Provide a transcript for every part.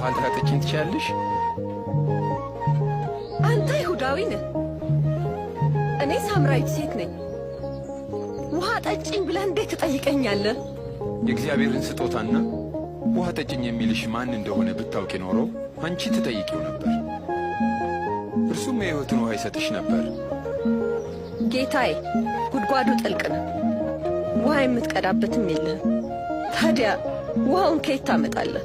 ውሃ ልታጠጪኝ ትችያለሽ? አንተ ይሁዳዊ ነህ፣ እኔ ሳምራዊት ሴት ነኝ። ውሃ ጠጪኝ ብለህ እንዴት ትጠይቀኛለህ? የእግዚአብሔርን ስጦታና ውሃ ጠጪኝ የሚልሽ ማን እንደሆነ ብታውቂ ኖሮ አንቺ ትጠይቂው ነበር፣ እርሱም የሕይወትን ውሃ ይሰጥሽ ነበር። ጌታዬ፣ ጉድጓዱ ጥልቅ ነው፣ ውሃ የምትቀዳበትም የለህም። ታዲያ ውሃውን ከየት ታመጣለህ?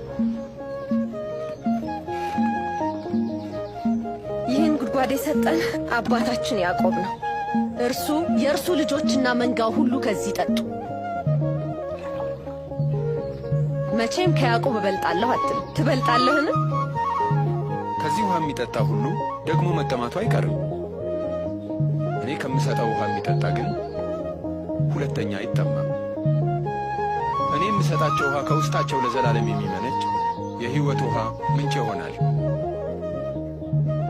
ይህን ጉድጓድ የሰጠን አባታችን ያዕቆብ ነው። እርሱ የእርሱ ልጆችና መንጋው ሁሉ ከዚህ ጠጡ። መቼም ከያዕቆብ እበልጣለሁ አትልም። ትበልጣለህን? ከዚህ ውሃ የሚጠጣ ሁሉ ደግሞ መጠማቱ አይቀርም። እኔ ከምሰጠው ውሃ የሚጠጣ ግን ሁለተኛ አይጠማም። እኔ የምሰጣቸው ውሃ ከውስጣቸው ለዘላለም የሚመነጭ የሕይወት ውሃ ምንጭ ይሆናል።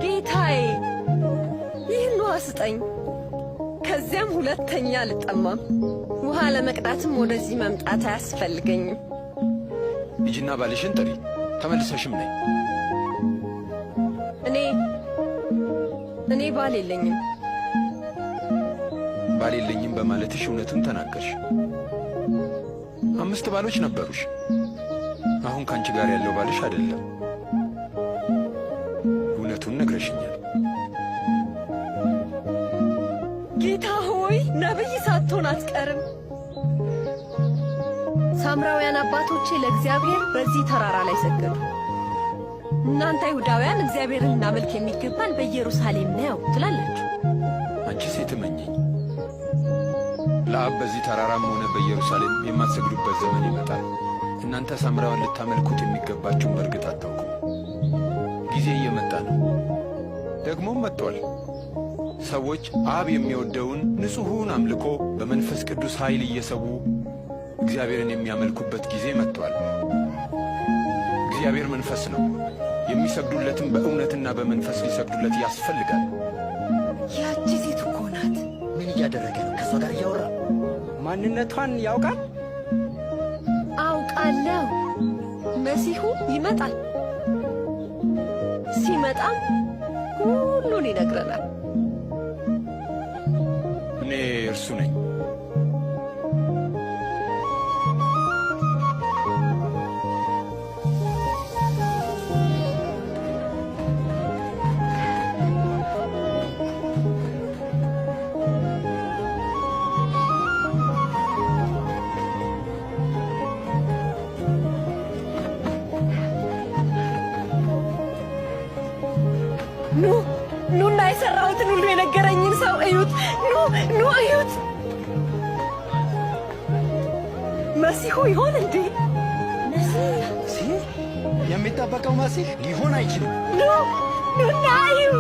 ጌታዬ፣ ይህን ውሃ ስጠኝ፣ ከዚያም ሁለተኛ አልጠማም። ውሃ ለመቅዳትም ወደዚህ መምጣት አያስፈልገኝም። ልጅና ባልሽን ጥሪ፣ ተመልሰሽም ነይ። እኔ ባል የለኝም። ባል የለኝም በማለትሽ እውነቱን ተናገርሽ። 5 ባሎች ነበሩሽ። አሁን ካንቺ ጋር ያለው ባልሽ አይደለም። እውነቱን ነግረሽኛል። ጌታ ሆይ፣ ነቢይ ሳትሆን አትቀርም። ሳምራውያን አባቶቼ ለእግዚአብሔር በዚህ ተራራ ላይ ሰገዱ። እናንተ አይሁዳውያን እግዚአብሔርን እናመልክ የሚገባን በኢየሩሳሌም ነው ትላላችሁ። አንቺ ሴት እመኚኝ፣ ለአብ በዚህ ተራራም ሆነ በኢየሩሳሌም የማትሰግዱበት ዘመን ይመጣል። እናንተ ሳምራውያን ልታመልኩት የሚገባችሁን በርግጥ አታውቁም። ጊዜ እየመጣ ነው፣ ደግሞም መጥቷል። ሰዎች አብ የሚወደውን ንጹሑን አምልኮ በመንፈስ ቅዱስ ኃይል እየሰዉ እግዚአብሔርን የሚያመልኩበት ጊዜ መጥቷል። እግዚአብሔር መንፈስ ነው፣ የሚሰግዱለትም በእውነትና በመንፈስ ሊሰግዱለት ያስፈልጋል። ያቺ ሴት እኮ ናት። ምን እያደረገ ነው? ከእሷ ጋር እያወራ ማንነቷን ያውቃል? አውቃለሁ። መሲሁ ይመጣል። ሲመጣም ሁሉን ይነግረናል። እኔ እርሱ ነኝ። ኑና የሠራሁትን ሁሉ የነገረኝን ሰው እዩት። ኑ እዩት። መሲሁ ይሆን እንዴ? መሲህ? የሚጠበቀው መሲህ ሊሆን አይችልም። ኑና እዩ።